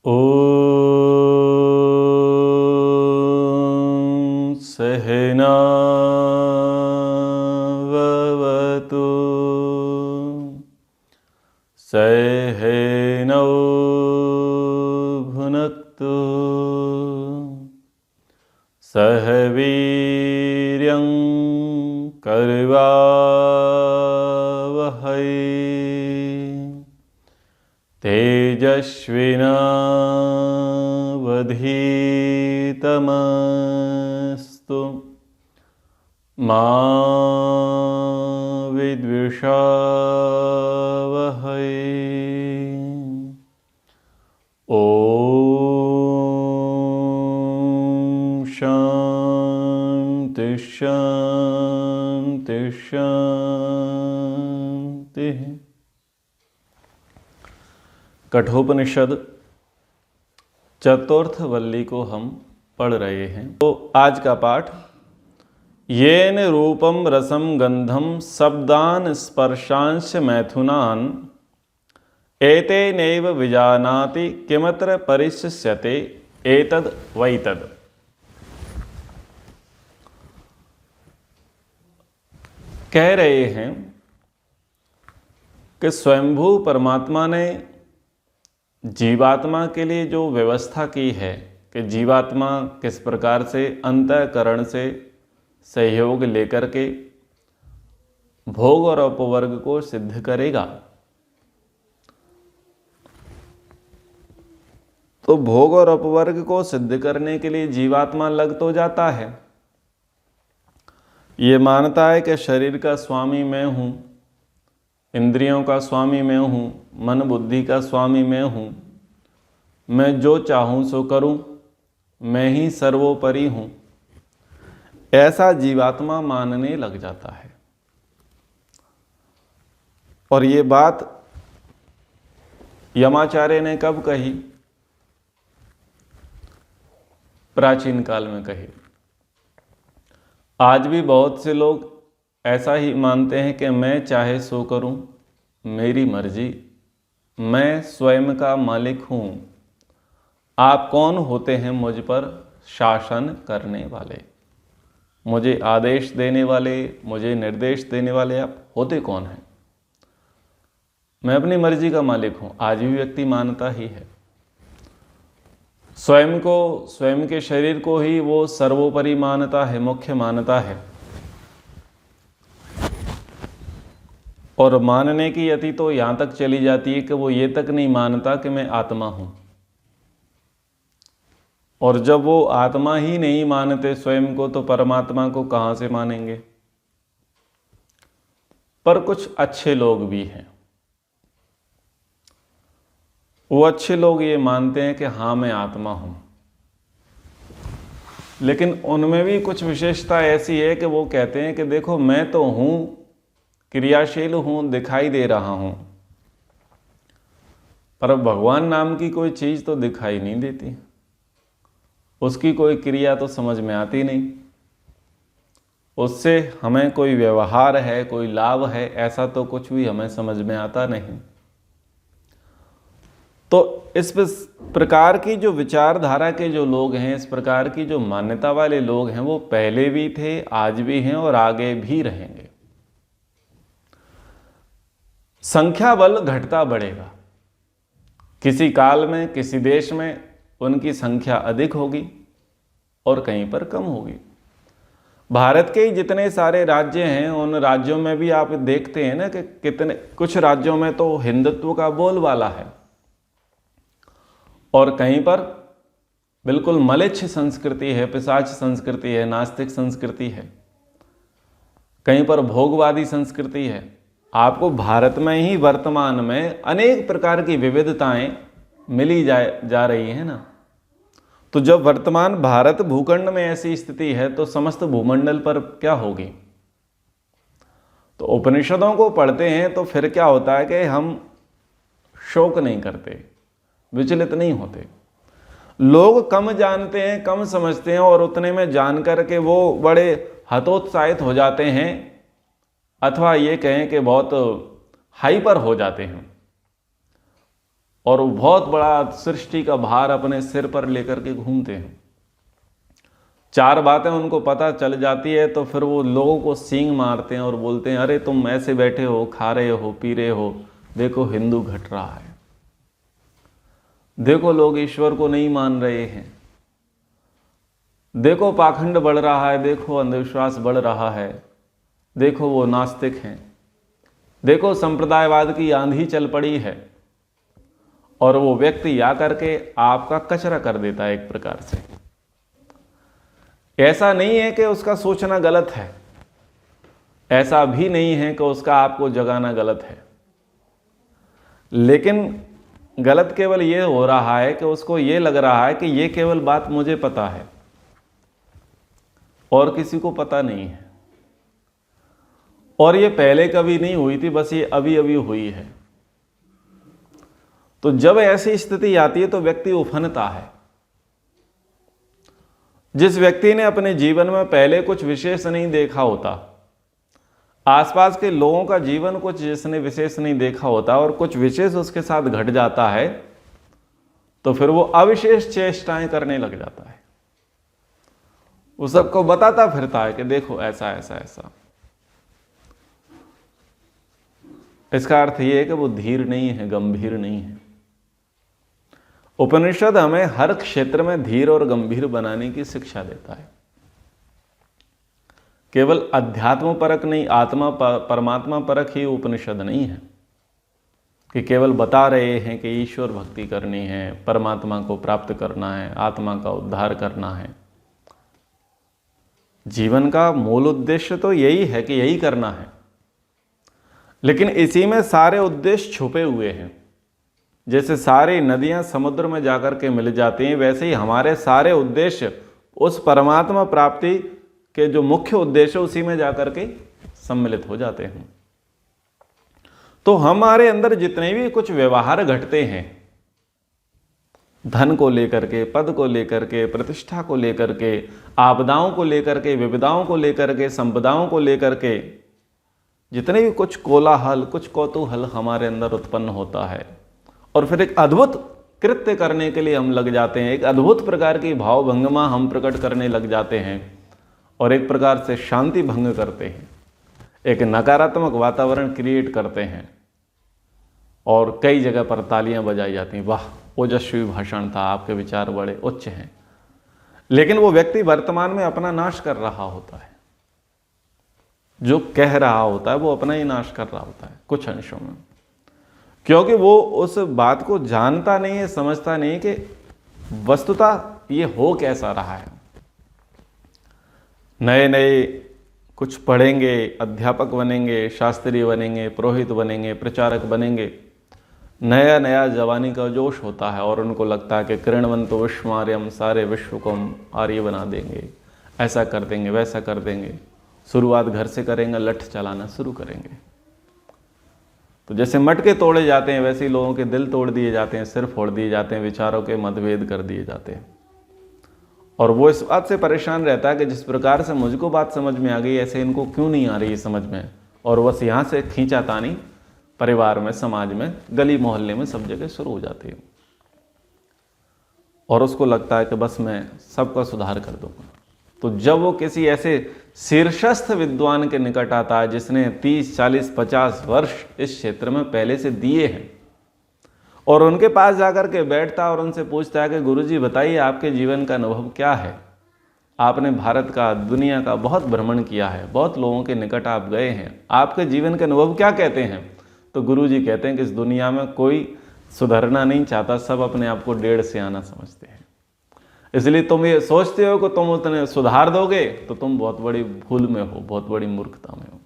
ॐ सहनाववतु सहनौ भुनक्तु सह वीर्यं कर्वावहै तेजस्विनावधीतमस्तु मा विद्विषावहै। ॐ शान्ति शान्ति शान्तिः। कठोपनिषद चतुर्थ वल्ली को हम पढ़ रहे हैं। तो आज का पाठ, येन रूपम रसम गंधम शब्दान स्पर्शांश मैथुनान एतेनैव विजानाति किमत्र परिशिष्यते एतद् वैतद्। कह रहे हैं कि स्वयंभू परमात्मा ने जीवात्मा के लिए जो व्यवस्था की है कि जीवात्मा किस प्रकार से अंतःकरण से सहयोग लेकर के भोग और अपवर्ग को सिद्ध करेगा, तो भोग और अपवर्ग को सिद्ध करने के लिए जीवात्मा लग तो जाता है। ये मानता है कि शरीर का स्वामी मैं हूँ, इंद्रियों का स्वामी मैं हूँ, मन बुद्धि का स्वामी मैं हूँ, मैं जो चाहूँ सो करूँ, मैं ही सर्वोपरि हूँ, ऐसा जीवात्मा मानने लग जाता है। और ये बात यमाचार्य ने कब कही? प्राचीन काल में कही। आज भी बहुत से लोग ऐसा ही मानते हैं कि मैं चाहे सो करूं, मेरी मर्जी, मैं स्वयं का मालिक हूं, आप कौन होते हैं मुझ पर शासन करने वाले, मुझे आदेश देने वाले, मुझे निर्देश देने वाले, आप होते कौन हैं? मैं अपनी मर्जी का मालिक हूं। आज भी व्यक्ति मानता ही है। स्वयं को, स्वयं के शरीर को ही वो सर्वोपरि मानता है, मुख्य मानता है। और मानने की अति तो यहाँ तक चली जाती है कि वो ये तक नहीं मानता कि मैं आत्मा हूँ। और जब वो आत्मा ही नहीं मानते स्वयं को, तो परमात्मा को कहाँ से मानेंगे? पर कुछ अच्छे लोग भी हैं। वो अच्छे लोग ये मानते हैं कि हाँ मैं आत्मा हूँ, लेकिन उनमें भी कुछ विशेषता ऐसी है कि वो कहते हैं कि देखो मैं तो हूँ, क्रियाशील हूँ, दिखाई दे रहा हूँ, पर भगवान नाम की कोई चीज़ तो दिखाई नहीं देती, उसकी कोई क्रिया तो समझ में आती नहीं, उससे हमें कोई व्यवहार है, कोई लाभ है, ऐसा तो कुछ भी हमें समझ में आता नहीं। तो इस प्रकार की जो विचारधारा के जो लोग हैं, इस प्रकार की जो मान्यता वाले लोग हैं, वो पहले भी थे, आज भी हैं और आगे भी रहेंगे। संख्या बल घटता बढ़ेगा। किसी काल में, किसी देश में उनकी संख्या अधिक होगी और कहीं पर कम होगी। भारत के ही जितने सारे राज्य हैं, उन राज्यों में भी आप देखते हैं ना कि कितने, कुछ राज्यों में तो हिंदुत्व का बोलबाला है और कहीं पर बिल्कुल मलेच्छ संस्कृति है, पिशाच संस्कृति है, नास्तिक संस्कृति है, कहीं पर भोगवादी संस्कृति है। आपको भारत में ही वर्तमान में अनेक प्रकार की विविधताएं मिली जा रही है ना। तो जब वर्तमान भारत भूखंड में ऐसी स्थिति है, तो समस्त भूमंडल पर क्या होगी? तो उपनिषदों को पढ़ते हैं तो फिर क्या होता है कि हम शोक नहीं करते, विचलित नहीं होते। लोग कम जानते हैं, कम समझते हैं और उतने में जान करके वो बड़े हतोत्साहित हो जाते हैं, अथवा ये कहें कि बहुत हाइपर हो जाते हैं। और वो बहुत बड़ा सृष्टि का भार अपने सिर पर लेकर के घूमते हैं। 4 बातें उनको पता चल जाती है तो फिर वो लोगों को सींग मारते हैं और बोलते हैं, अरे तुम ऐसे बैठे हो, खा रहे हो, पी रहे हो, देखो हिंदू घट रहा है, देखो लोग ईश्वर को नहीं मान रहे हैं, देखो पाखंड बढ़ रहा है, देखो अंधविश्वास बढ़ रहा है, देखो वो नास्तिक हैं, देखो संप्रदायवाद की आंधी चल पड़ी है। और वो व्यक्ति या करके आपका कचरा कर देता है एक प्रकार से। ऐसा नहीं है कि उसका सोचना गलत है, ऐसा भी नहीं है कि उसका आपको जगाना गलत है, लेकिन गलत केवल ये हो रहा है कि उसको ये लग रहा है कि ये केवल बात मुझे पता है और किसी को पता नहीं है, और ये पहले कभी नहीं हुई थी, बस ये अभी अभी हुई है। तो जब ऐसी स्थिति आती है तो व्यक्ति उफनता है। जिस व्यक्ति ने अपने जीवन में पहले कुछ विशेष नहीं देखा होता, आसपास के लोगों का जीवन कुछ जिसने विशेष नहीं देखा होता और कुछ विशेष उसके साथ घट जाता है, तो फिर वो अविशेष चेष्टाएं करने लग जाता है। वो सबको बताता फिरता है कि देखो ऐसा ऐसा ऐसा। इसका अर्थ ये है कि वो धीर नहीं है, गंभीर नहीं है। उपनिषद हमें हर क्षेत्र में धीर और गंभीर बनाने की शिक्षा देता है। केवल अध्यात्म परक नहीं, आत्मा परमात्मा परक ही उपनिषद नहीं है कि केवल बता रहे हैं कि ईश्वर भक्ति करनी है, परमात्मा को प्राप्त करना है, आत्मा का उद्धार करना है। जीवन का मूल उद्देश्य तो यही है कि यही करना है, लेकिन इसी में सारे उद्देश्य छुपे हुए हैं। जैसे सारी नदियां समुद्र में जाकर के मिल जाती हैं, वैसे ही हमारे सारे उद्देश्य उस परमात्मा प्राप्ति के जो मुख्य उद्देश्य उसी में जाकर के सम्मिलित हो जाते हैं। तो हमारे अंदर जितने भी कुछ व्यवहार घटते हैं, धन को लेकर के, पद को लेकर के, प्रतिष्ठा को लेकर के, आपदाओं को लेकर के, विविधाओं को लेकर के, संपदाओं को लेकर के, जितने भी कुछ कोलाहल, कुछ कौतूहल हमारे अंदर उत्पन्न होता है, और फिर एक अद्भुत कृत्य करने के लिए हम लग जाते हैं, एक अद्भुत प्रकार की भावभंगिमा हम प्रकट करने लग जाते हैं और एक प्रकार से शांति भंग करते हैं, एक नकारात्मक वातावरण क्रिएट करते हैं और कई जगह पर तालियां बजाई जाती हैं, वाह ओजस्वी भाषण था, आपके विचार बड़े उच्च हैं। लेकिन वो व्यक्ति वर्तमान में अपना नाश कर रहा होता है। जो कह रहा होता है वो अपना ही नाश कर रहा होता है कुछ अंशों में, क्योंकि वो उस बात को जानता नहीं है, समझता नहीं कि वस्तुतः ये हो कैसा रहा है। नए नए कुछ पढ़ेंगे, अध्यापक बनेंगे, शास्त्री बनेंगे, पुरोहित बनेंगे, प्रचारक बनेंगे, नया नया जवानी का जोश होता है और उनको लगता है कि किरणवंतो विश्वमार्यम, सारे विश्व को हम आर्य बना देंगे, ऐसा कर देंगे, वैसा कर देंगे। शुरुआत घर से करेंगे, लठ चलाना शुरू करेंगे। तो जैसे मटके तोड़े जाते हैं वैसे ही लोगों के दिल तोड़ दिए जाते हैं, सिर फोड़ दिए जाते हैं, विचारों के मतभेद कर दिए जाते हैं। और वो इस बात से परेशान रहता है कि जिस प्रकार से मुझको बात समझ में आ गई, ऐसे इनको क्यों नहीं आ रही है समझ में, और बस यहाँ से खींचातानी परिवार में, समाज में, गली मोहल्ले में, सब जगह शुरू हो जाती है। और उसको लगता है कि बस मैं सबका सुधार कर दूंगा। तो जब वो किसी ऐसे शीर्षस्थ विद्वान के निकट आता है जिसने 30, 40, 50 वर्ष इस क्षेत्र में पहले से दिए हैं, और उनके पास जाकर के बैठता है और उनसे पूछता है कि गुरुजी बताइए आपके जीवन का अनुभव क्या है, आपने भारत का, दुनिया का बहुत भ्रमण किया है, बहुत लोगों के निकट आप गए हैं, आपके जीवन के अनुभव क्या कहते हैं। तो गुरुजी कहते हैं कि इस दुनिया में कोई सुधरना नहीं चाहता, सब अपने आप को 1.5 से आना समझते हैं। इसलिए तुम ये सोचते हो कि तुम उतने सुधार दोगे तो तुम बहुत बड़ी भूल में हो, बहुत बड़ी मूर्खता में हो।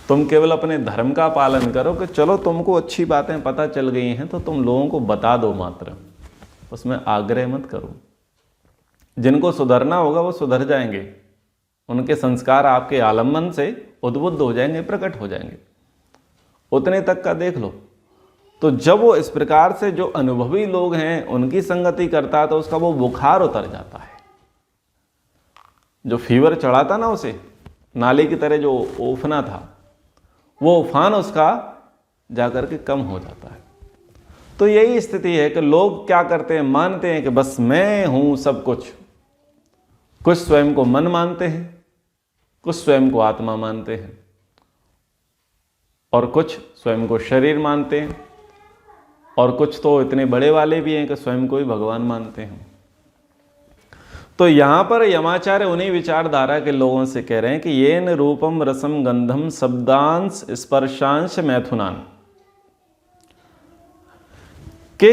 तुम केवल अपने धर्म का पालन करो कि चलो तुमको अच्छी बातें पता चल गई हैं तो तुम लोगों को बता दो मात्र, उसमें आग्रह मत करो। जिनको सुधरना होगा वो सुधर जाएंगे, उनके संस्कार आपके आलम्बन से उद्बुद्ध हो जाएंगे, प्रकट हो जाएंगे, उतने तक का देख लो। तो जब वो इस प्रकार से जो अनुभवी लोग हैं उनकी संगति करता है तो उसका वो बुखार उतर जाता है। जो फीवर चढ़ा था ना उसे, नाले की तरह जो उफना था, वो उफान उसका जाकर के कम हो जाता है। तो यही स्थिति है कि लोग क्या करते हैं, मानते हैं कि बस मैं हूं सब कुछ। कुछ स्वयं को मन मानते हैं, कुछ स्वयं को आत्मा मानते हैं, और कुछ स्वयं को शरीर मानते हैं, और कुछ तो इतने बड़े वाले भी हैं कि स्वयं को ही भगवान मानते हैं। तो यहां पर यमाचार्य उन्हीं विचारधारा के लोगों से कह रहे हैं कि येन रूपम रसम गंधम शब्दांश स्पर्शांश मैथुनान, कि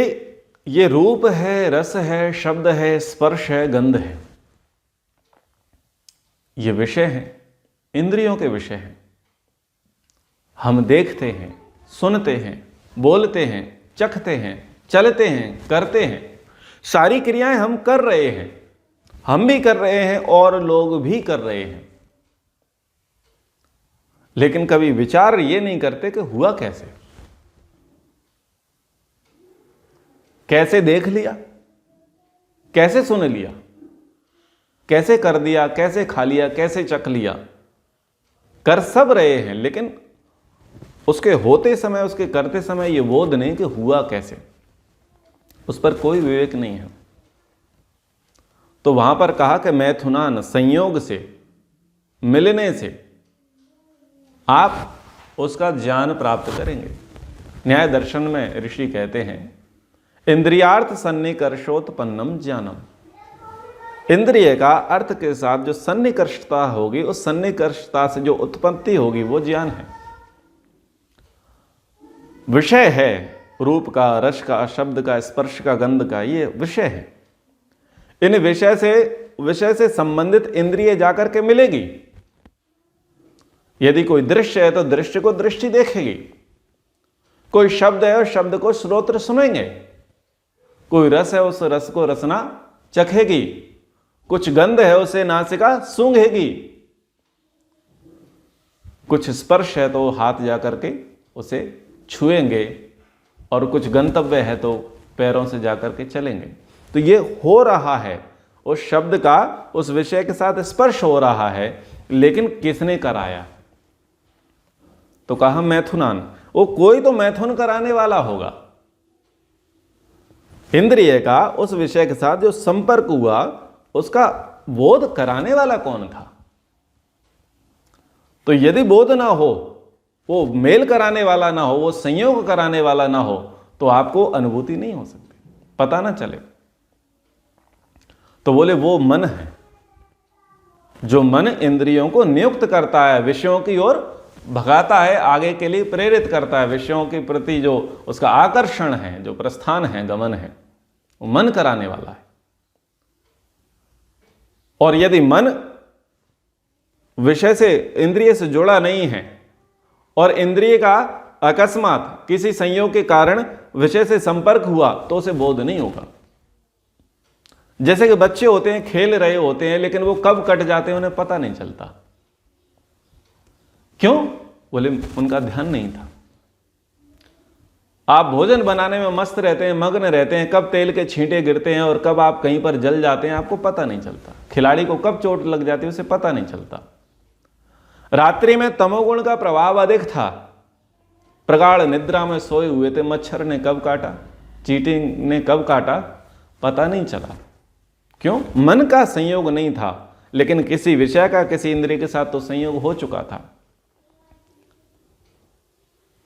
ये रूप है, रस है, शब्द है, स्पर्श है, गंध है, ये विषय है, इंद्रियों के विषय हैं। हम देखते हैं, सुनते हैं, बोलते हैं, चखते हैं, चलते हैं, करते हैं, सारी क्रियाएं हम कर रहे हैं, हम भी कर रहे हैं और लोग भी कर रहे हैं। लेकिन कभी विचार ये नहीं करते कि हुआ कैसे, कैसे देख लिया, कैसे सुन लिया, कैसे कर दिया, कैसे खा लिया, कैसे चख लिया। कर सब रहे हैं, लेकिन उसके होते समय, उसके करते समय ये बोध नहीं कि हुआ कैसे, उस पर कोई विवेक नहीं है। तो वहां पर कहा कि मैथुनान, संयोग से, मिलने से आप उसका ज्ञान प्राप्त करेंगे। न्याय दर्शन में ऋषि कहते हैं, इंद्रियार्थ सन्निकर्षोत्पन्नम ज्ञानम। इंद्रिय का अर्थ के साथ जो सन्निकर्षता होगी, उस सन्निकर्षता से जो उत्पत्ति होगी वो ज्ञान है। विषय है रूप का, रस का, शब्द का, स्पर्श का, गंध का, ये विषय है। इन विषय से संबंधित इंद्रिय जाकर के मिलेगी। यदि कोई दृश्य है तो दृश्य को दृष्टि देखेगी, कोई शब्द है उस शब्द को श्रोत्र सुनेंगे, कोई रस है उस रस को रसना चखेगी, कुछ गंध है उसे नासिका सूंघेगी, कुछ स्पर्श है तो हाथ जाकर के उसे छुएंगे, और कुछ गंतव्य है तो पैरों से जाकर के चलेंगे। तो ये हो रहा है, उस शब्द का उस विषय के साथ स्पर्श हो रहा है, लेकिन किसने कराया? तो कहा मैथुनान, वो कोई तो मैथुन कराने वाला होगा। इंद्रिय का उस विषय के साथ जो संपर्क हुआ, उसका बोध कराने वाला कौन था? तो यदि बोध ना हो, वो मेल कराने वाला ना हो, वो संयोग कराने वाला ना हो, तो आपको अनुभूति नहीं हो सकती, पता ना चले। तो बोले वो मन है, जो मन इंद्रियों को नियुक्त करता है, विषयों की ओर भगाता है, आगे के लिए प्रेरित करता है, विषयों के प्रति जो उसका आकर्षण है, जो प्रस्थान है, गमन है, वो मन कराने वाला है। और यदि मन विषय से, इंद्रिय से जुड़ा नहीं है, और इंद्रिय का अकस्मात किसी संयोग के कारण विषय से संपर्क हुआ, तो उसे बोध नहीं होगा। जैसे कि बच्चे होते हैं, खेल रहे होते हैं, लेकिन वो कब कट जाते हैं उन्हें पता नहीं चलता। क्यों? बोले उनका ध्यान नहीं था। आप भोजन बनाने में मस्त रहते हैं, मग्न रहते हैं, कब तेल के छींटे गिरते हैं और कब आप कहीं पर जल जाते हैं आपको पता नहीं चलता। खिलाड़ी को कब चोट लग जाती है उसे पता नहीं चलता। रात्रि में तमोगुण का प्रभाव अधिक था, प्रगाढ़ निद्रा में सोए हुए थे, मच्छर ने कब काटा, चींटी ने कब काटा, पता नहीं चला। क्यों? मन का संयोग नहीं था, लेकिन किसी विषय का किसी इंद्रिय के साथ तो संयोग हो चुका था।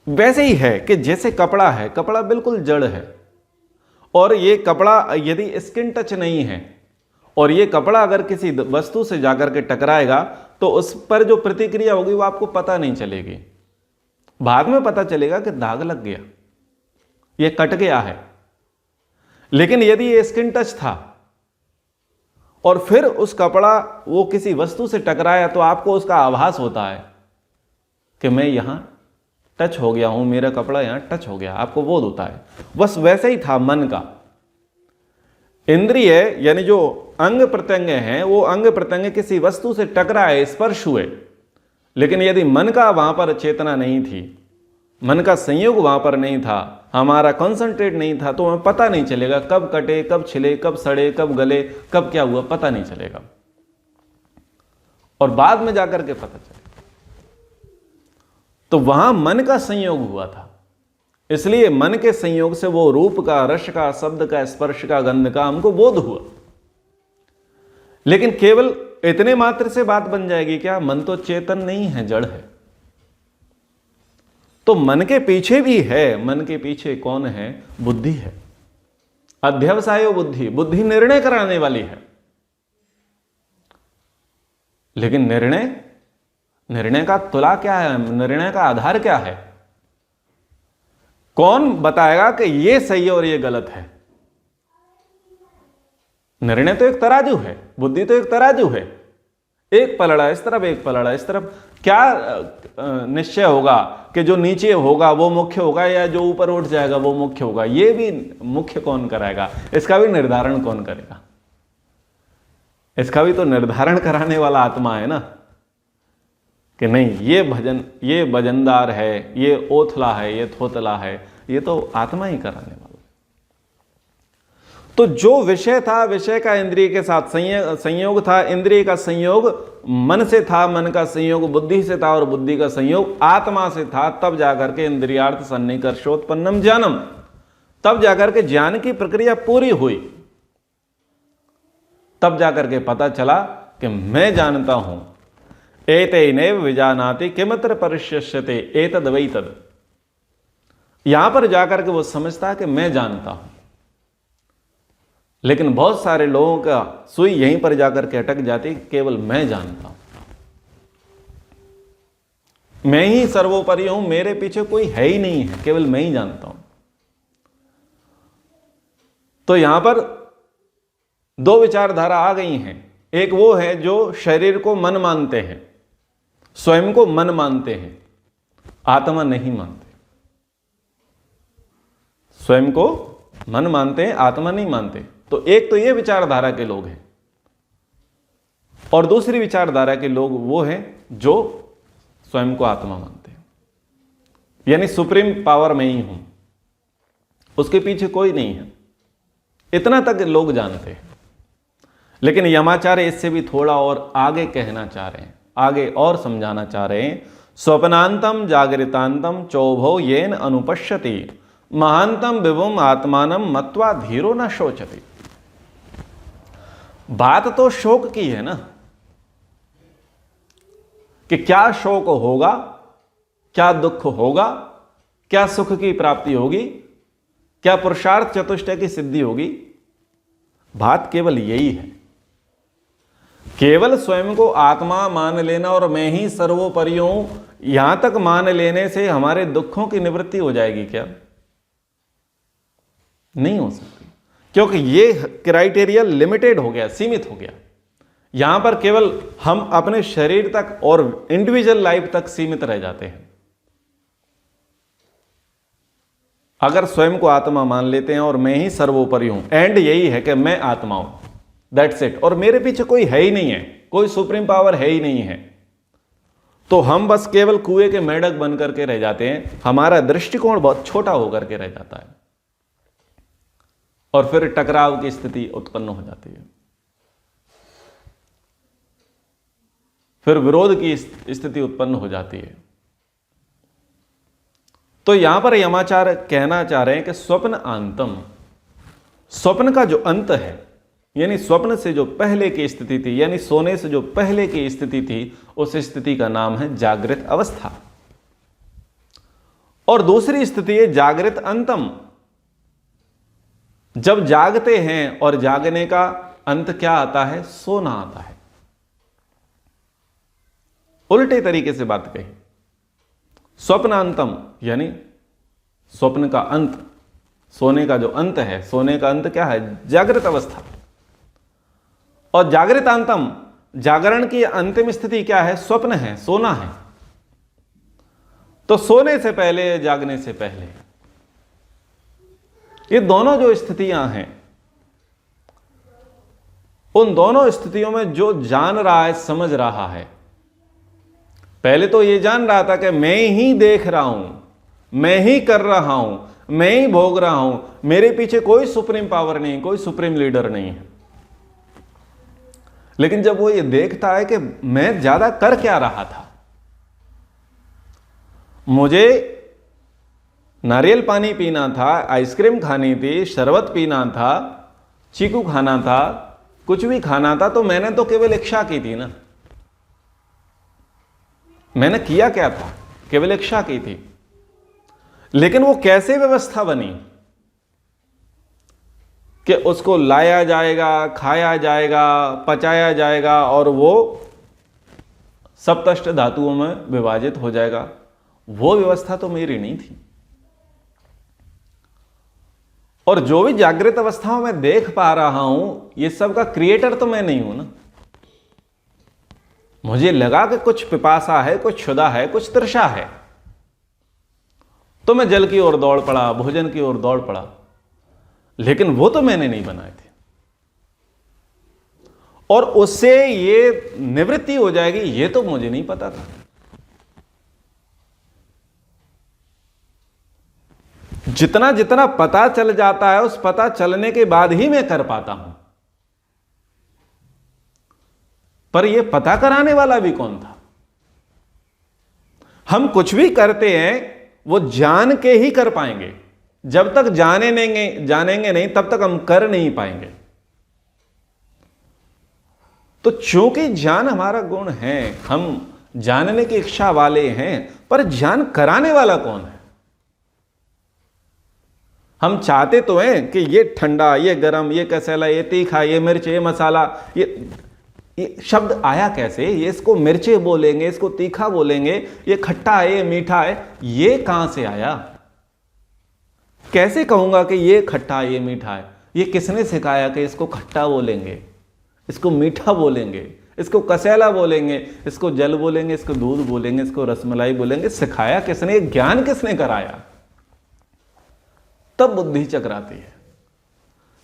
वैसे ही है कि जैसे कपड़ा है, कपड़ा बिल्कुल जड़ है, और ये कपड़ा यदि स्किन टच नहीं है, और ये कपड़ा अगर किसी वस्तु से जाकर के टकराएगा तो उस पर जो प्रतिक्रिया होगी वो आपको पता नहीं चलेगी। बाद में पता चलेगा कि दाग लग गया, ये कट गया है। लेकिन यदि ये स्किन टच था और फिर उस कपड़ा वो किसी वस्तु से टकराया, तो आपको उसका आभास होता है कि मैं यहां टच हो गया हूं, मेरा कपड़ा यहां टच हो गया, आपको बोध होता है। बस वैसे ही था मन का। इंद्रिय यानी जो अंग प्रत्यंग हैं, वो अंग प्रत्यंग किसी वस्तु से टकराए, स्पर्श हुए, लेकिन यदि मन का वहां पर चेतना नहीं थी, मन का संयोग वहां पर नहीं था, हमारा कॉन्सेंट्रेट नहीं था, तो हमें पता नहीं चलेगा कब कटे, कब छिले, कब सड़े, कब गले, कब क्या हुआ, पता नहीं चलेगा, और बाद में जाकर के पता चलेगा। तो वहां मन का संयोग हुआ था, इसलिए मन के संयोग से वो रूप का, रस का, शब्द का, स्पर्श का, गंध का हमको बोध हुआ। लेकिन केवल इतने मात्र से बात बन जाएगी क्या? मन तो चेतन नहीं है, जड़ है। तो मन के पीछे भी है। मन के पीछे कौन है? बुद्धि है। अध्यवसायो बुद्धि, बुद्धि निर्णय कराने वाली है। लेकिन निर्णय का तुला क्या है? निर्णय का आधार क्या है? कौन बताएगा कि ये सही है और ये गलत है? निर्णय तो एक तराजू है, बुद्धि तो एक तराजू है। एक पलड़ा इस तरफ, एक पलड़ा इस तरफ। क्या निश्चय होगा कि जो नीचे होगा वो मुख्य होगा या जो ऊपर उठ जाएगा वो मुख्य होगा? ये भी मुख्य कौन कराएगा? इसका भी निर्धारण कौन करेगा? इसका भी तो निर्धारण कराने वाला आत्मा है ना, कि नहीं ये वजनदार है, ये ओथला है, ये थोतला है। ये तो आत्मा ही कराने वाला। तो जो विषय था, विषय का इंद्रिय के साथ संयोग था, इंद्रिय का संयोग मन से था, मन का संयोग बुद्धि से था और बुद्धि का संयोग आत्मा से था। तब जाकर के इंद्रियार्थ सन्निकर्षोत्पन्नम ज्ञानम, तब जाकर के ज्ञान की प्रक्रिया पूरी हुई। तब जाकर के पता चला कि मैं जानता हूं। एतैनैव विजानाति किमत्र परिशिष्यते एतद् वै तद्। यहां पर जाकर के वो समझता है कि मैं जानता हूं। लेकिन बहुत सारे लोगों का सुई यहीं पर जाकर के अटक जाती, केवल मैं जानता हूं, मैं ही सर्वोपरि हूं, मेरे पीछे कोई है ही नहीं है, केवल मैं ही जानता हूं। तो यहां पर दो विचारधारा आ गई हैं। एक वो है जो शरीर को मन मानते हैं, स्वयं को मन मानते हैं, आत्मा नहीं मानते। स्वयं को मन मानते हैं, आत्मा नहीं मानते। तो एक तो ये विचारधारा के लोग हैं, और दूसरी विचारधारा के लोग वो हैं जो स्वयं को आत्मा मानते हैं, यानी सुप्रीम पावर में ही हूं, उसके पीछे कोई नहीं है। इतना तक लोग जानते हैं। लेकिन यमाचार्य इससे भी थोड़ा और आगे कहना चाह रहे हैं, आगे और समझाना चाह रहे हैं। स्वप्नांतम जागृतांतम चौभो येन अनुपश्यति महांतम विभुम आत्मानम मत्वा धीरो न शोचति। बात तो शोक की है ना, कि क्या शोक होगा, क्या दुख होगा, क्या सुख की प्राप्ति होगी, क्या पुरुषार्थ चतुष्टय की सिद्धि होगी। बात केवल यही है। केवल स्वयं को आत्मा मान लेना और मैं ही सर्वोपरि हूं, यहां तक मान लेने से हमारे दुखों की निवृत्ति हो जाएगी क्या? नहीं हो सकती, क्योंकि ये क्राइटेरिया लिमिटेड हो गया, सीमित हो गया। यहां पर केवल हम अपने शरीर तक और इंडिविजुअल लाइफ तक सीमित रह जाते हैं। अगर स्वयं को आत्मा मान लेते हैं और मैं ही सर्वोपरि हूं, एंड यही है कि मैं आत्मा हूं, दैट्स इट, और मेरे पीछे कोई है ही नहीं है, कोई सुप्रीम पावर है ही नहीं है, तो हम बस केवल कुएं के मेंढक बन करके रह जाते हैं। हमारा दृष्टिकोण बहुत छोटा होकर के रह जाता है, और फिर टकराव की स्थिति उत्पन्न हो जाती है, फिर विरोध की स्थिति उत्पन्न हो जाती है। तो यहां पर यमाचार्य कहना चाह रहे हैं कि स्वप्न अंतम, स्वप्न का जो अंत है, यानी स्वप्न से जो पहले की स्थिति थी, यानी सोने से जो पहले की स्थिति थी, उस स्थिति का नाम है जागृत अवस्था। और दूसरी स्थिति है जागृत अंतम। जब जागते हैं और जागने का अंत क्या आता है? सोना आता है। उल्टे तरीके से बात कही। स्वप्नांतम यानी स्वप्न का अंत, सोने का जो अंत है, सोने का अंत क्या है? जागृत अवस्था। और जागृतांतम, जागरण की अंतिम स्थिति क्या है? स्वप्न है, सोना है। तो सोने से पहले, जागने से पहले, ये दोनों जो स्थितियां हैं, उन दोनों स्थितियों में जो जान रहा है, समझ रहा है, पहले तो ये जान रहा था कि मैं ही देख रहा हूं, मैं ही कर रहा हूं, मैं ही भोग रहा हूं, मेरे पीछे कोई सुप्रीम पावर नहीं, कोई सुप्रीम लीडर नहीं है। लेकिन जब वो ये देखता है कि मैं ज्यादा कर क्या रहा था, मुझे नारियल पानी पीना था, आइसक्रीम खानी थी, शरबत पीना था, चीकू खाना था, कुछ भी खाना था, तो मैंने तो केवल इच्छा की थी ना। मैंने किया क्या था? केवल इच्छा की थी। लेकिन वो कैसे व्यवस्था बनी कि उसको लाया जाएगा, खाया जाएगा, पचाया जाएगा और वो सप्तष्ट धातुओं में विभाजित हो जाएगा, वो व्यवस्था तो मेरी नहीं थी। और जो भी जागृत अवस्थाओं में देख पा रहा हूं, ये सब का क्रिएटर तो मैं नहीं हूं ना। मुझे लगा कि कुछ पिपासा है, कुछ क्षुधा है, कुछ तृषा है, तो मैं जल की ओर दौड़ पड़ा, भोजन की ओर दौड़ पड़ा। लेकिन वो तो मैंने नहीं बनाए थे। और उससे ये निवृत्ति हो जाएगी, ये तो मुझे नहीं पता था। जितना जितना पता चल जाता है, उस पता चलने के बाद ही मैं कर पाता हूं। पर यह पता कराने वाला भी कौन था? हम कुछ भी करते हैं वो जान के ही कर पाएंगे। जब तक जानेंगे नहीं, तब तक हम कर नहीं पाएंगे। तो चूंकि ज्ञान हमारा गुण है, हम जानने की इच्छा वाले हैं, पर ज्ञान कराने वाला कौन है? हम चाहते तो हैं कि ये ठंडा, ये गरम, ये कसैला, ये तीखा, ये मिर्च, ये मसाला, ये शब्द आया कैसे? ये इसको मिर्चे बोलेंगे, इसको तीखा बोलेंगे, ये खट्टा है, ये मीठा है, ये कहां से आया? कैसे कहूंगा कि ये खट्टा है, ये मीठा है? ये किसने सिखाया कि इसको खट्टा बोलेंगे, इसको मीठा बोलेंगे, इसको कसैला बोलेंगे, इसको जल बोलेंगे, इसको दूध बोलेंगे, इसको रसमलाई बोलेंगे? सिखाया किसने? ज्ञान किसने कराया? तब बुद्धि चकराती है।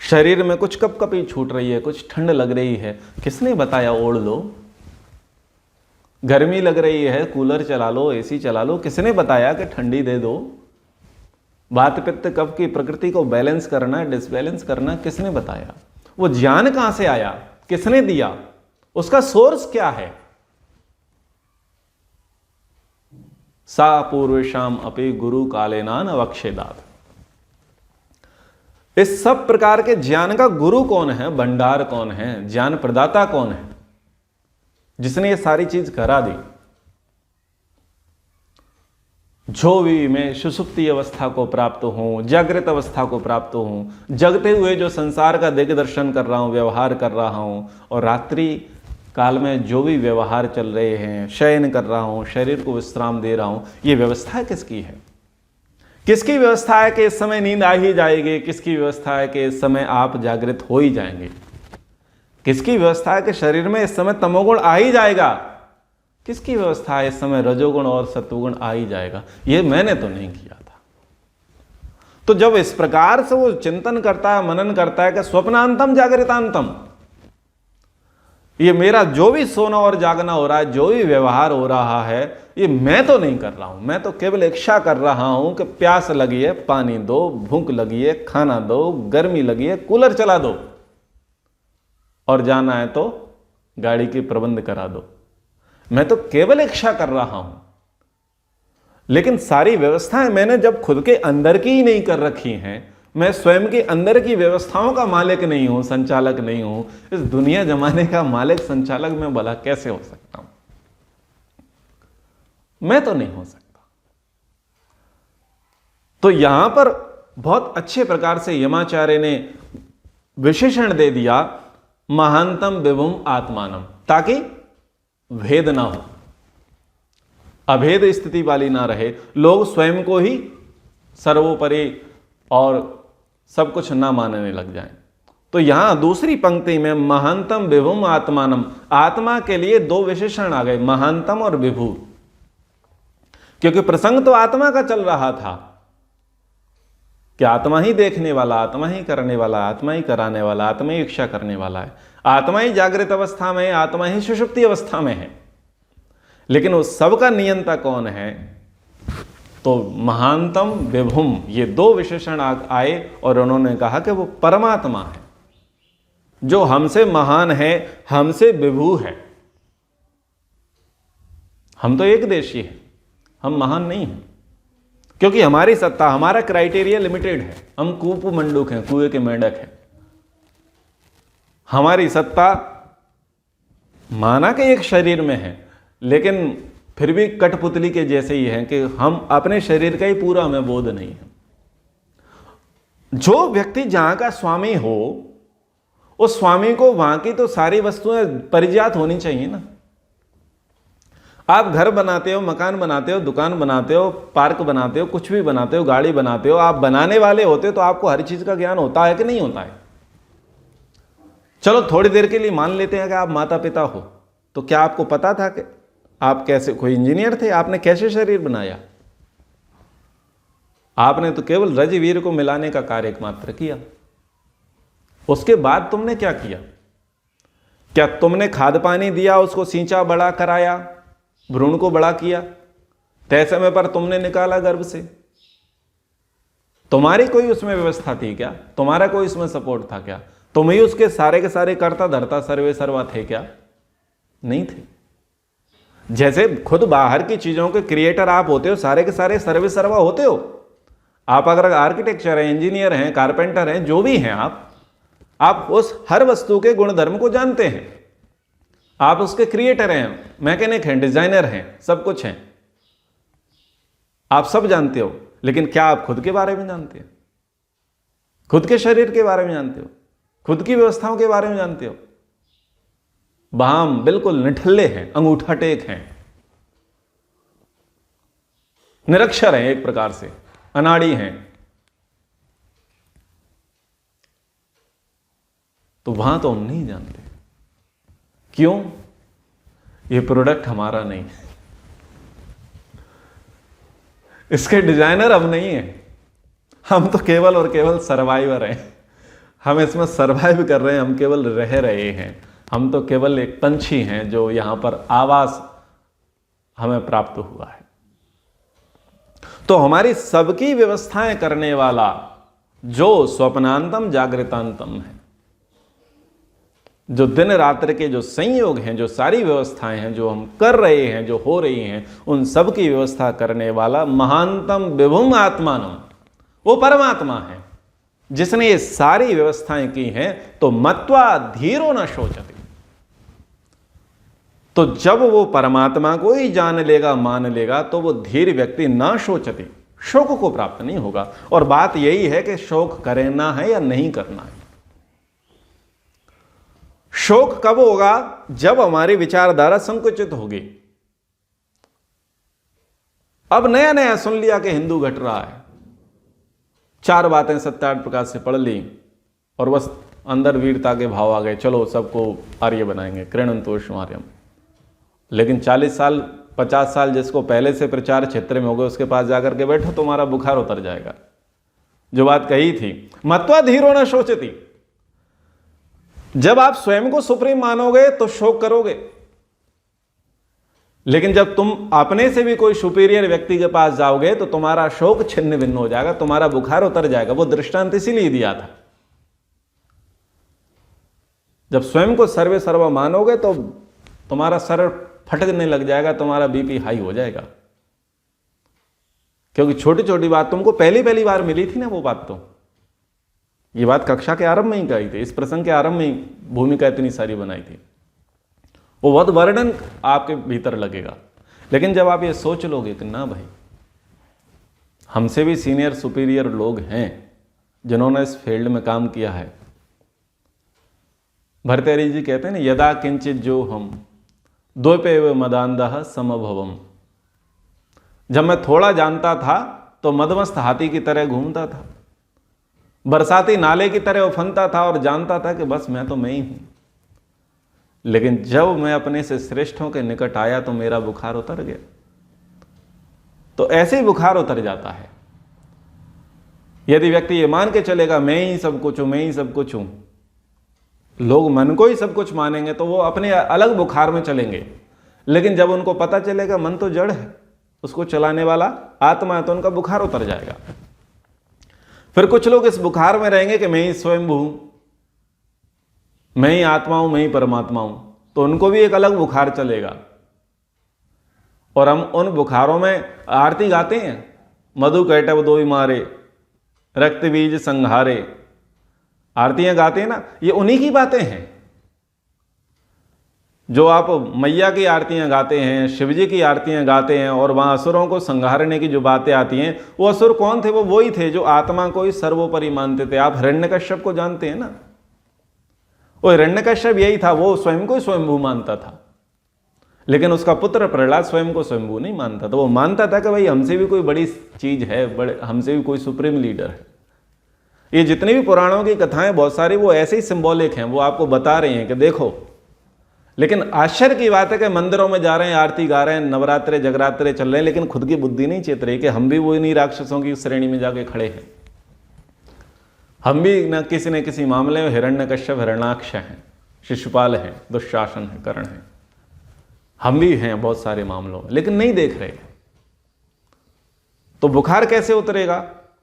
शरीर में कुछ कपकपी छूट रही है, कुछ ठंड लग रही है, किसने बताया ओढ़ लो? गर्मी लग रही है, कूलर चला लो, एसी चला लो, किसने बताया कि ठंडी दे दो? वात पित्त कफ की प्रकृति को बैलेंस करना, डिसबैलेंस करना, किसने बताया? वो ज्ञान कहां से आया? किसने दिया? उसका सोर्स क्या है? सा पूर्वेशाम अपि गुरु कालेनान अवक्षेदात। इस सब प्रकार के ज्ञान का गुरु कौन है? भंडार कौन है? ज्ञान प्रदाता कौन है, जिसने ये सारी चीज करा दी? जो भी मैं सुषुप्ति अवस्था को प्राप्त हूं, जागृत अवस्था को प्राप्त हूं, जगते हुए जो संसार का दिग्दर्शन कर रहा हूं, व्यवहार कर रहा हूं, और रात्रि काल में जो भी व्यवहार चल रहे हैं, शयन कर रहा हूं, शरीर को विश्राम दे रहा हूं, ये व्यवस्था किसकी है? किसकी व्यवस्था है कि इस समय नींद आ ही जाएगी? किसकी व्यवस्था है कि इस समय आप जागृत हो ही जाएंगे? किसकी व्यवस्था है कि शरीर में इस समय तमोगुण आ ही जाएगा? किसकी व्यवस्था है इस समय रजोगुण और सत्वगुण आ ही जाएगा? ये मैंने तो नहीं किया था। तो जब इस प्रकार से वो चिंतन करता है, मनन करता है कि स्वप्नांतम जागृतांतम, ये मेरा जो भी सोना और जागना हो रहा है, जो भी व्यवहार हो रहा है, ये मैं तो नहीं कर रहा हूं। मैं तो केवल इच्छा कर रहा हूं कि प्यास लगी है, पानी दो, भूख लगी है, खाना दो, गर्मी लगी है, कूलर चला दो, और जाना है तो गाड़ी की प्रबंध करा दो। मैं तो केवल इच्छा कर रहा हूं। लेकिन सारी व्यवस्थाएं मैंने जब खुद के अंदर की ही नहीं कर रखी हैं, मैं स्वयं के अंदर की व्यवस्थाओं का मालिक नहीं हूं, संचालक नहीं हूं, इस दुनिया जमाने का मालिक संचालक मैं भला कैसे हो सकता हूं? मैं तो नहीं हो सकता। तो यहां पर बहुत अच्छे प्रकार से यमाचार्य ने विशेषण दे दिया, महानतम विभुम आत्मानम, ताकि भेद ना हो, अभेद स्थिति वाली ना रहे, लोग स्वयं को ही सर्वोपरि और सब कुछ ना मानने लग जाएं। तो यहां दूसरी पंक्ति में महानतम विभुम आत्मानम, आत्मा के लिए दो विशेषण आ गए, महानतम और विभु, क्योंकि प्रसंग तो आत्मा का चल रहा था कि आत्मा ही देखने वाला, आत्मा ही करने वाला, आत्मा ही कराने वाला, आत्मा ही इच्छा करने वाला है, आत्मा ही जागृत अवस्था में है, आत्मा ही सुषुप्ति अवस्था में है। लेकिन उस सब का नियंता कौन है? तो महानतम विभुम, ये दो विशेषण आए और उन्होंने कहा कि वो परमात्मा है, जो हमसे महान है, हमसे विभु है। हम तो एक देशी हैं, हम महान नहीं हैं, क्योंकि हमारी सत्ता, हमारा क्राइटेरिया लिमिटेड है। हम कूप मंडूक हैं, कुएं के मेंढक हैं। हमारी सत्ता माना कि एक शरीर में है, लेकिन फिर भी कठपुतली के जैसे ही है कि हम अपने शरीर का ही पूरा हमें बोध नहीं है। जो व्यक्ति जहां का स्वामी हो, उस स्वामी को वहां की तो सारी वस्तुएं परिज्ञात होनी चाहिए ना। आप घर बनाते हो, मकान बनाते हो, दुकान बनाते हो, पार्क बनाते हो, कुछ भी बनाते हो, गाड़ी बनाते हो, आप बनाने वाले होते हो तो आपको हर चीज का ज्ञान होता है कि नहीं होता है? चलो थोड़ी देर के लिए मान लेते हैं कि आप माता पिता हो, तो क्या आपको पता था कि आप कैसे, कोई इंजीनियर थे? आपने कैसे शरीर बनाया? आपने तो केवल रजवीर को मिलाने का कार्य एकमात्र किया। उसके बाद तुमने क्या किया? क्या तुमने खाद पानी दिया, उसको सींचा, बड़ा कराया, भ्रूण को बड़ा किया, तय समय पर तुमने निकाला गर्भ से? तुम्हारी कोई उसमें व्यवस्था थी क्या? तुम्हारा कोई उसमें सपोर्ट था क्या? तुम ही उसके सारे के सारे कर्ता धर्ता सर्वे सर्वा थे क्या? नहीं थे। जैसे खुद बाहर की चीजों के क्रिएटर आप होते हो, सारे के सारे सर्वे सर्वा होते हो। आप अगर आर्किटेक्चर हैं, इंजीनियर हैं, कारपेंटर हैं, जो भी हैं आप उस हर वस्तु के गुण धर्म को जानते हैं। आप उसके क्रिएटर हैं, मैकेनिक हैं, डिजाइनर हैं, सब कुछ हैं, आप सब जानते हो। लेकिन क्या आप खुद के बारे में जानते हो? खुद के शरीर के बारे में जानते हो? खुद की व्यवस्थाओं के बारे में जानते हो? वहां बिल्कुल निठल्ले हैं, अंगूठा टेक हैं, निरक्षर हैं, एक प्रकार से अनाड़ी हैं। तो वहां तो हम नहीं जानते। क्यों? ये प्रोडक्ट हमारा नहीं है, इसके डिजाइनर हम नहीं हैं। हम तो केवल और केवल सर्वाइवर हैं। हम इसमें सर्वाइव कर रहे हैं, हम केवल रह रहे हैं। हम तो केवल एक पंछी हैं जो यहां पर आवास हमें प्राप्त हुआ है। तो हमारी सबकी व्यवस्थाएं करने वाला जो स्वप्नांतम जागृतांतम है, जो दिन रात्र के जो संयोग हैं, जो सारी व्यवस्थाएं हैं, जो हम कर रहे हैं, जो हो रही हैं, उन सब की व्यवस्था करने वाला महानतम विभुम आत्मानम, वो परमात्मा है जिसने ये सारी व्यवस्थाएं की हैं। तो मत्वा धीरो न शोचति। तो जब वो परमात्मा को ही जान लेगा, मान लेगा, तो वो धीर व्यक्ति ना शोचति, शोक को प्राप्त नहीं होगा। और बात यही है कि शोक करना है या नहीं करना है। शोक कब होगा? जब हमारी विचारधारा संकुचित होगी। अब नया नया सुन लिया कि हिंदू घट रहा है, 4 बातें सत्यार्थ प्रकाश से पढ़ ली और बस अंदर वीरता के भाव आ गए, चलो सबको आर्य बनाएंगे, कृणंतोष आर्यम। लेकिन 40 साल 50 साल जिसको पहले से प्रचार क्षेत्र में हो गए, उसके पास जाकर के बैठो, तुम्हारा बुखार उतर जाएगा। जो बात कही थी, मत्वा धीरो न शोचति। जब आप स्वयं को सुप्रीम मानोगे तो शोक करोगे, लेकिन जब तुम अपने से भी कोई सुपीरियर व्यक्ति के पास जाओगे तो तुम्हारा शोक छिन्न भिन्न हो जाएगा, तुम्हारा बुखार उतर जाएगा। वो दृष्टांत इसीलिए दिया था। जब स्वयं को सर्वे सर्वा मानोगे तो तुम्हारा सर फटकने लग जाएगा, तुम्हारा बीपी हाई हो जाएगा। क्योंकि छोटी छोटी बात तुमको पहली बार मिली थी ना, वो बात तो ये बात कक्षा के आरंभ में ही कही थी, इस प्रसंग के आरंभ में ही भूमिका इतनी सारी बनाई थी। वो बहुत वर्णन आपके भीतर लगेगा। लेकिन जब आप ये सोच लोगे कि ना भाई, हमसे भी सीनियर सुपीरियर लोग हैं जिन्होंने इस फील्ड में काम किया है। भर्तृहरि जी कहते हैं ना, यदा किंचित जो हम द्वैपेव मदांधः समभवम्। जब मैं थोड़ा जानता था तो मदमस्त हाथी की तरह घूमता था, बरसाती नाले की तरह उफनता था और जानता था कि बस मैं तो मैं ही हूं। लेकिन जब मैं अपने से श्रेष्ठों के निकट आया तो मेरा बुखार उतर गया। तो ऐसे ही बुखार उतर जाता है। यदि व्यक्ति ये मान के चलेगा मैं ही सब कुछ हूं, मैं ही सब कुछ हूं, लोग मन को ही सब कुछ मानेंगे तो वो अपने अलग बुखार में चलेंगे। लेकिन जब उनको पता चलेगा मन तो जड़ है, उसको चलाने वाला आत्मा है, तो उनका बुखार उतर जाएगा। फिर कुछ लोग इस बुखार में रहेंगे कि मैं ही स्वयंभू हूं, मैं ही आत्मा हूं, मैं ही परमात्मा हूं, तो उनको भी एक अलग बुखार चलेगा। और हम उन बुखारों में आरती गाते हैं, मधु कैटव दोई मारे, रक्त बीज संहारे, आरतियां गाते हैं ना, ये उन्हीं की बातें हैं। जो आप मैया की आरतियां गाते हैं, शिवजी की आरतियां गाते हैं और वहां असुरों को संहारने की जो बातें आती हैं, वो असुर कौन थे? वो वही थे जो आत्मा को ही सर्वोपरि मानते थे। आप हिरण्यकश्यप को जानते हैं ना, वो हिरण्यकश्यप यही था, वो स्वयं को ही स्वयंभू मानता था। लेकिन उसका पुत्र प्रहलाद स्वयं को स्वयंभू नहीं मानता था। वो मानता था कि भाई हमसे भी कोई बड़ी चीज है, हमसे भी कोई सुप्रीम लीडर है। ये जितनी भी पुराणों की कथाएं बहुत सारी वो ऐसे ही सिंबॉलिक हैं, वो आपको बता रही हैं कि देखो। लेकिन आश्चर्य की बात है कि मंदिरों में जा रहे हैं, आरती गा रहे हैं, नवरात्रे जगरात्रे चल रहे हैं, लेकिन खुद की बुद्धि नहीं चेत रही कि हम भी वो नहीं राक्षसों की श्रेणी में जाके खड़े हैं। हम भी न किसी मामले में हिरण्यकश्यप हिरण्याक्ष हैं, शिशुपाल हैं, दुशासन है, कर्ण है। हम भी हैं बहुत सारे मामलों में, लेकिन नहीं देख रहे। तो बुखार कैसे उतरेगा?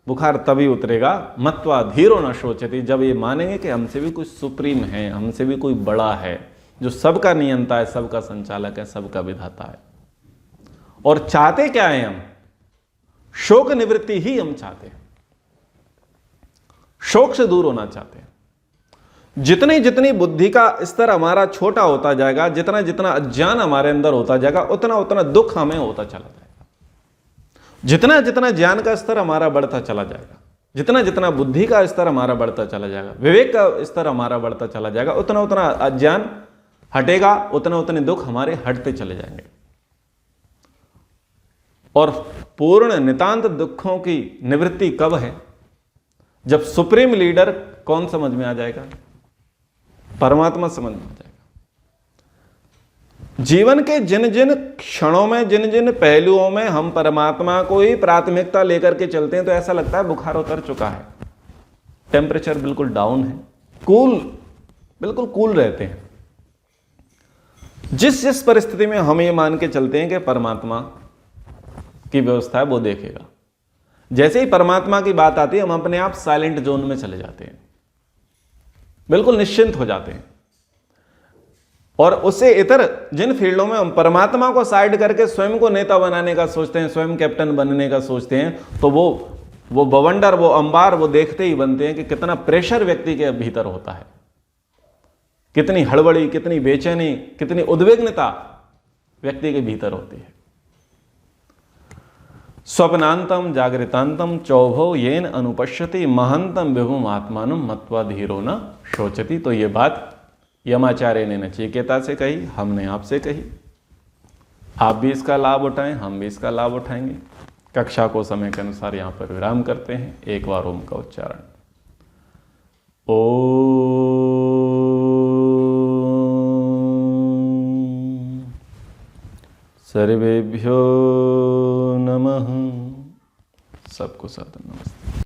बुखार तभी उतरेगा मत्वा धीरो न शोचति, जब ये मानेंगे कि हमसे भी कोई सुप्रीम है, हमसे भी कोई बड़ा है, जो सबका नियंता है, सबका संचालक है, सबका विधाता है। और चाहते क्या है हम? शोक निवृत्ति ही हम चाहते हैं, शोक से दूर होना चाहते हैं। जितनी बुद्धि का स्तर हमारा छोटा होता जाएगा, जितना जितना अज्ञान हमारे अंदर होता जाएगा, उतना उतना दुख हमें होता चला जाएगा। जितना जितना ज्ञान का स्तर हमारा बढ़ता चला जाएगा, जितना जितना बुद्धि का स्तर हमारा बढ़ता चला जाएगा, विवेक का स्तर हमारा बढ़ता चला जाएगा, उतना उतना अज्ञान हटेगा, उतना उतने दुख हमारे हटते चले जाएंगे। और पूर्ण नितांत दुखों की निवृत्ति कब है? जब सुप्रीम लीडर कौन समझ में आ जाएगा? परमात्मा समझ में आ जाएगा। जीवन के जिन जिन क्षणों में, जिन जिन पहलुओं में हम परमात्मा को ही प्राथमिकता लेकर के चलते हैं, तो ऐसा लगता है बुखार उतर चुका है, टेम्परेचर बिल्कुल डाउन है, कूल, बिल्कुल कूल रहते हैं। जिस जिस परिस्थिति में हम ये मान के चलते हैं कि परमात्मा की व्यवस्था है, वो देखेगा, जैसे ही परमात्मा की बात आती है, हम अपने आप साइलेंट जोन में चले जाते हैं, बिल्कुल निश्चिंत हो जाते हैं। और उससे इतर जिन फील्डों में हम परमात्मा को साइड करके स्वयं को नेता बनाने का सोचते हैं, स्वयं कैप्टन बनने का सोचते हैं, तो वो बवंडर, वो अंबार, वो देखते ही बनते हैं कि कितना प्रेशर व्यक्ति के भीतर होता है, कितनी हड़बड़ी, कितनी बेचैनी, कितनी उद्विग्नता व्यक्ति के भीतर होती है। स्वप्नांतम जागृतांतम चौभो येन अनुपश्यति महंतम विभुम आत्मानं मत्वा धीरो न शोचति। तो ये बात यमाचार्य ने नचिकेता से कही, हमने आपसे कही। आप भी इसका लाभ उठाएं, हम भी इसका लाभ उठाएंगे। कक्षा को समय के अनुसार यहां पर विराम करते हैं। एक बार ओम का उच्चारण। ओम सर्वेभ्यो नमः। सबको सादर नमस्ते।